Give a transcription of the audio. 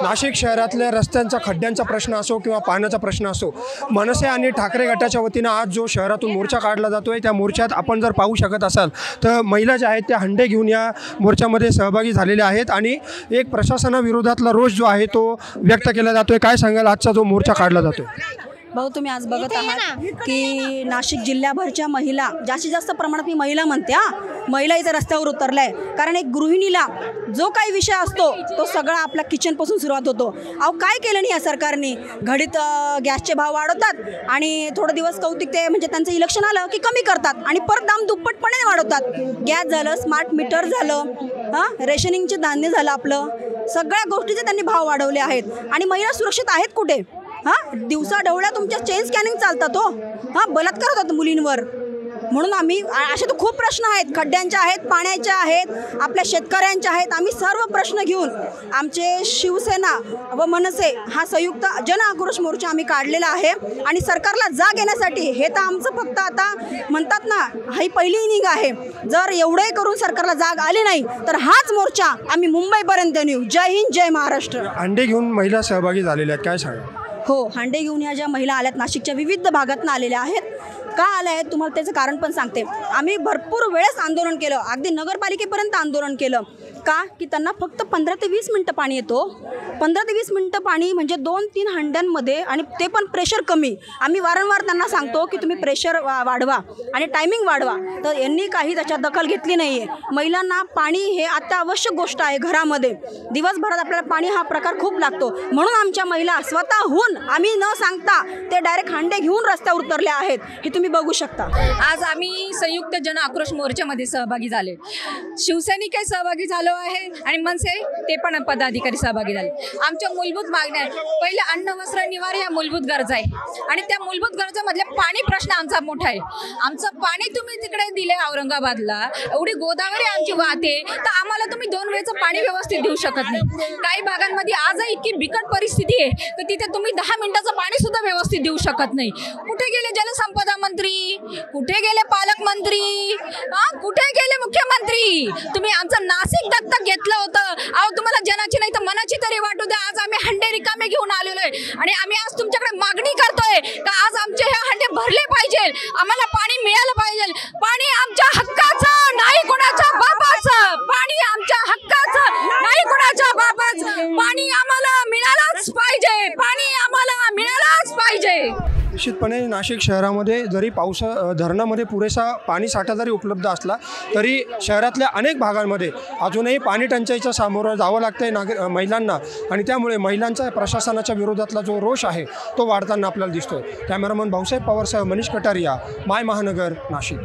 नाशिक शहरातल्या रस्त्यांचा खड्ड्यांचा प्रश्न असो किंवा पाण्याचा प्रश्न असो, मनसे आणि ठाकरे गटाच्या वतीनं आज जो शहरातून मोर्चा काढला जातोय त्या मोर्चात आपण जर पाहू शकत असाल तर महिला ज्या आहेत त्या हंडे घेऊन या मोर्चामध्ये सहभागी झालेल्या आहेत आणि एक प्रशासनाविरोधातला रोष जो आहे तो व्यक्त केला जातोय। काय सांगाल आजचा जो मोर्चा काढला जातोय? भाऊ, तुम्ही आज बघत आहात की नाशिक जिल्ह्याभरच्या महिला, जास्तीत जास्त प्रमाणात मी महिला म्हणते, महिला इथे रस्त्यावर उतरल्या आहे। कारण एक गृहिणीला जो काही विषय असतो तो सगळा आपल्या किचनपासून सुरुवात होतो। अहो, काय केलं नाही या सरकारने? घडीत गॅसचे भाव वाढवतात आणि थोडे दिवस कौतिक ते म्हणजे त्यांचं इलेक्शन आलं की कमी करतात आणि परत दाम दुप्पटपणे वाढवतात। गॅस झालं, स्मार्ट मीटर झालं, रेशनिंगचे धान्य झालं, आपलं सगळ्या गोष्टीचे त्यांनी भाव वाढवले आहेत। आणि महिला सुरक्षित आहेत कुठे? दिवसा ढवळ्या तुमच्या चेन स्कॅनिंग चालतात हो, बलात्कार होतात मुलींवर। म्हणून आम्ही असे तर खूप प्रश्न आहेत, खड्ड्यांचे आहेत, पाण्याचे आहेत, आपल्या शेतकऱ्यांचे आहेत। आम्ही सर्व प्रश्न घेऊन आमचे शिवसेना व मनसे हा संयुक्त जन आक्रोश मोर्चा आम्ही काढलेला आहे आणि सरकारला जाग येण्यासाठी हे तर आमचं फक्त आता म्हणतात ना, ही पहिली इनिंग आहे। जर एवढे करून सरकारला जाग आली नाही तर हाच मोर्चा आम्ही मुंबईपर्यंत नेऊ। जय हिंद, जय महाराष्ट्र। हंडे घेऊन महिला सहभागी झालेल्या आहेत, काय सांगा? हो, हंडे घेऊन या ज्या महिला आल्यात नाशिकच्या विविध भागातून आलेल्या आहेत। का आल्या आहेत तुम्हाला त्याचं कारण पण सांगते। आम्ही भरपूर वेळेस आंदोलन केलं, अगदी नगरपालिकेपर्यंत आंदोलन केलं। का की त्यांना फक्त 15 ते 20 मिनटं पाणी येतो। 15 ते 20 मिनटं पाणी म्हणजे 2-3 हंड्यांमध्ये, आणि ते पण प्रेशर कमी। आम्ही वारंवार त्यांना सांगतो की तुम्ही प्रेशर वाढवा आणि टायमिंग वाढवा, तर यांनी काही त्याच्यात दखल घेतली नाही आहे। महिलांना पाणी हे अत्यावश्यक गोष्ट आहे घरामध्ये। दिवसभरात आपल्याला पाणी हा प्रकार खूप लागतो, म्हणून आमच्या महिला स्वतःहून आम्ही न सांगता ते डायरेक्ट हंडे घेऊन रस्त्यावर उतरल्या आहेत, हे तुम्ही बघू शकता। आज आम्ही संयुक्त जन आक्रोश मोर्चामध्ये सहभागी झाले। शिवसैनिकही सहभागी झालो आहे आणि मनसे ते पण पदाधिकारी सहभागी झाले। आमच्या मूलभूत मागण्या, पहिले अन्न वस्त्र निवारा या मूलभूत गरजा आहे आणि त्या मूलभूत गरजामधले पाणी प्रश्न आमचा मोठा आहे। आमचं पाणी तुम्ही तिकडे दिले औरंगाबादला, एवढी गोदावरी आमची वाहते, तर आम्हाला तुम्ही 2 वेळचं पाणी व्यवस्थित देऊ शकत नाही। काही भागांमध्ये आजही इतकी बिकट परिस्थिती आहे तर तिथे तुम्ही 10 मिनिटाचं पाणी सुद्धा व्यवस्थित देऊ शकत नाही। कुठे गेले जलसंपदा मंत्री? कुठे गेले पालकमंत्री? कुठे गेले मुख्यमंत्री? तुम्ही आमचं नाशिक दत्तक घेतलं होतं। अहो, तुम्हाला जनाची नाही तर मनाची तरी वाटू द्या। आज आम्ही हंडे रिकामे घेऊन आलेलो आहे आणि आम्ही आज तुमच्याकडे मागणी करतोय का आज आमचे हे हंडे भरले पाहिजे, आम्हाला पाणी मिळालं पाहिजे। पाणी आमच्या हक्काचं, नाही कोणाच्या बापाचं। पाणी आमच्या हक्काचं, नाही कोणाच्या बापाचं। पाणी आम्हाला मिळालंच पाहिजे, पाणी आम्हाला मिळालंच पाहिजे। निश्चितपणे नाशिक शहरामध्ये जरी धरणामध्ये पुरेसा पाणी साठा जरी उपलब्ध असला तरी शहरातल्या अनेक भागांमध्ये अजूनही पाणी टंचाईच्या सामोरं जावं लागतंय महिलांना, आणि त्यामुळे महिलांचा प्रशासनाच्या विरोधातला जो रोष आहे तो वाढताना आपल्याला दिसतोय। कॅमेरामन भाऊसाहेब पवारसह मनीष कटारिया, माय महानगर, नाशिक।